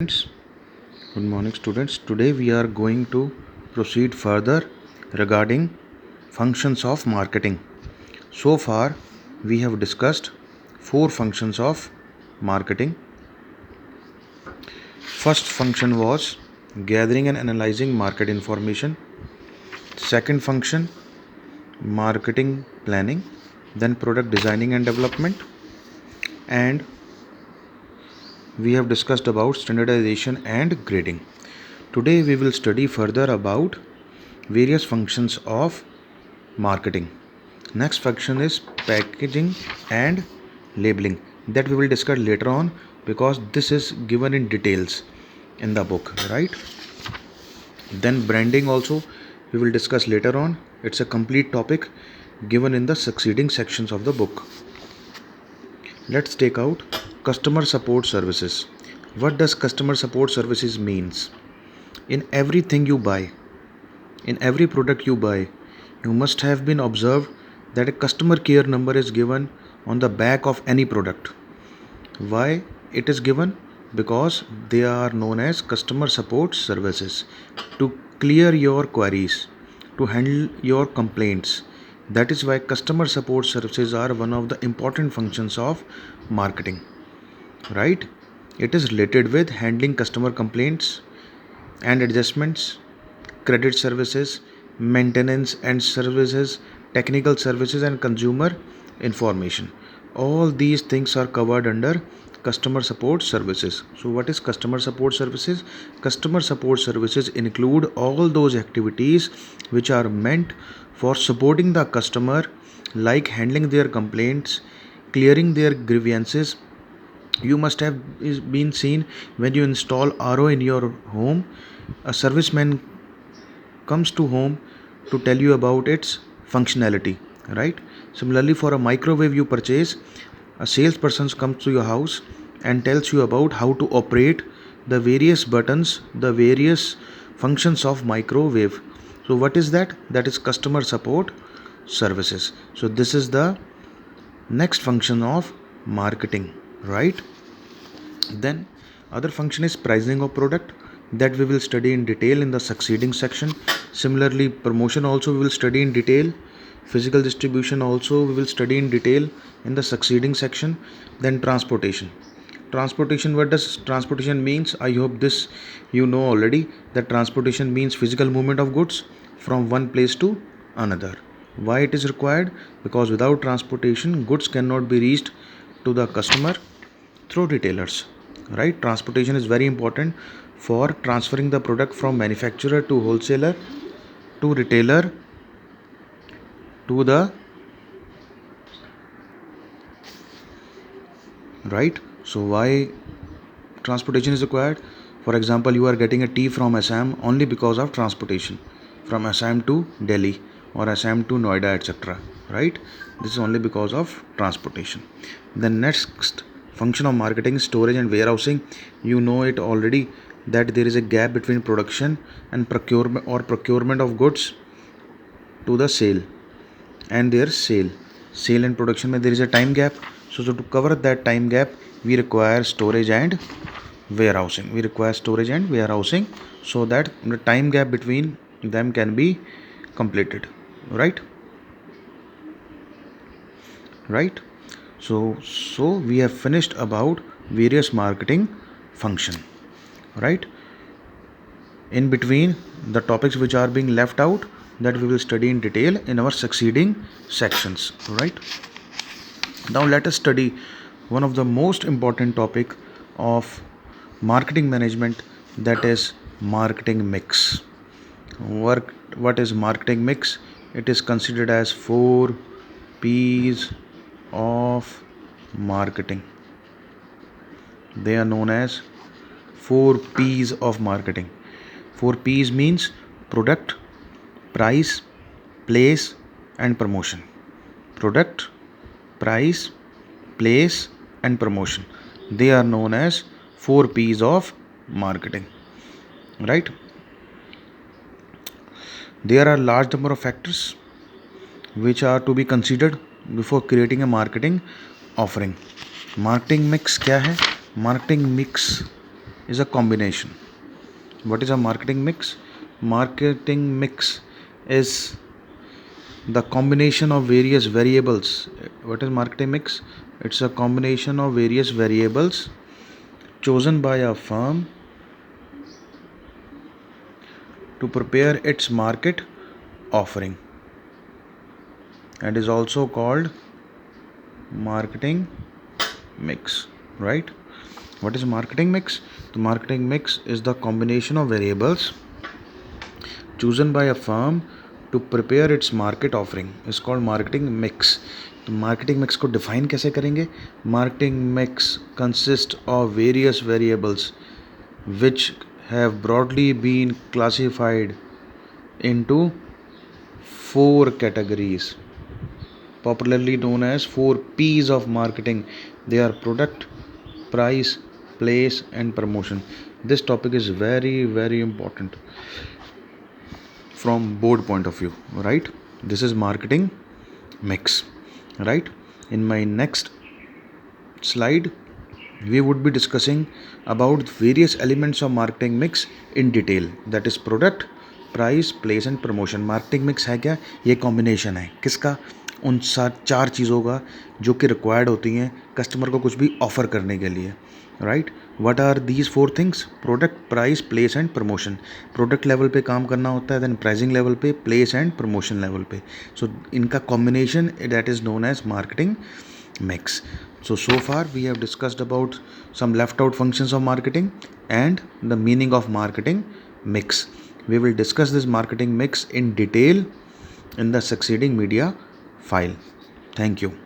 Good morning students. Today we are going to proceed further regarding functions of marketing. So far we have discussed 4 functions of marketing. First function was gathering and analyzing market information. Second function, marketing planning, then product designing and development, and we have discussed about standardization and grading. Today we will study further about various functions of marketing. Next function is packaging and labeling, that we will discuss later on because this is given in details in the book, right? Then branding also we will discuss later on. It's a complete topic given in the succeeding sections of the book. Let's take out customer support services. What does customer support services means? In everything you buy, in every product you buy, you must have been observed that a customer care number is given on the back of any product. Why it is given? Because they are known as customer support services to clear your queries, to handle your complaints. That is why customer support services are one of the important functions of marketing, right? It is related with handling customer complaints and adjustments, credit services, maintenance and services, technical services, and consumer information. All these things are covered under customer support services. So what is customer support services? Customer support services include all those activities which are meant for supporting the customer, like handling their complaints, clearing their grievances. You must have been seen when you install RO in your home, a serviceman comes to home to tell you about its functionality, right? Similarly, for a microwave you purchase, a salesperson comes to your house and tells you about how to operate the various buttons, the various functions of microwave. So what is that? That is customer support services. So this is the next function of marketing, right? Then other function is pricing of product, that we will study in detail in the succeeding section. Similarly, promotion also we will study in detail. Physical distribution also we will study in detail in the succeeding section. Then transportation. Transportation, what does transportation means? I hope this you know already, that transportation means physical movement of goods from one place to another. Why it is required? Because without transportation, goods cannot be reached to the customer through retailers, right? Transportation is very important for transferring the product from manufacturer to wholesaler to retailer to the, right? So why transportation is required? For example, you are getting a tea from Assam only because of transportation from Assam to Delhi or Assam to Noida, etc., right? This is only because of transportation. The next function of marketing is storage and warehousing. You know it already, that there is a gap between production and procurement of goods to the sale and their sale and production mein there is a time gap. So to cover that time gap, we require storage and warehousing so that the time gap between them can be completed, right? So we have finished about various marketing function, right? In between, the topics which are being left out, that we will study in detail in our succeeding sections, right? Now let us study one of the most important topic of marketing management, that is marketing mix. What is marketing mix? It is considered as 4 P's of marketing. They are known as 4 P's of marketing. 4 P's means product, price, place, and promotion. Product, price, place, and promotion. They are known as 4 P's of marketing, right? There are large number of factors which are to be considered before creating a marketing offering. Marketing mix क्या है? Marketing mix is a combination. What is a marketing mix? Marketing mix is the combination of various variables. What is marketing mix? It's a combination of various variables chosen by a firm to prepare its market offering, and is also called marketing mix, right? What is marketing mix? The marketing mix is the combination of variables chosen by a firm to prepare its market offering, is called marketing mix. तो marketing mix को define कैसे करेंगे? Marketing mix consists of various variables which have broadly been classified into 4 categories, popularly known as 4 P's of marketing. They are product, price, place and promotion. This topic is very, very important from board point of view, right? This is marketing mix, right? In my next slide, we would be discussing about various elements of marketing mix in detail, that is product, price, place and promotion. Marketing mix है क्या? ये combination है किसका? उन 4 चीज़ों का जो कि रिक्वायर्ड होती हैं कस्टमर को कुछ भी ऑफर करने के लिए, right? What are these 4 things? Product, price, place and promotion. Product level पे काम करना होता है, देन प्राइसिंग लेवल पे, प्लेस एंड प्रमोशन लेवल पे. सो इनका combination that is known as marketing mix. So far we have discussed about some left out functions of marketing and the meaning of marketing mix. We will discuss this marketing mix in detail in the succeeding media file. Thank you.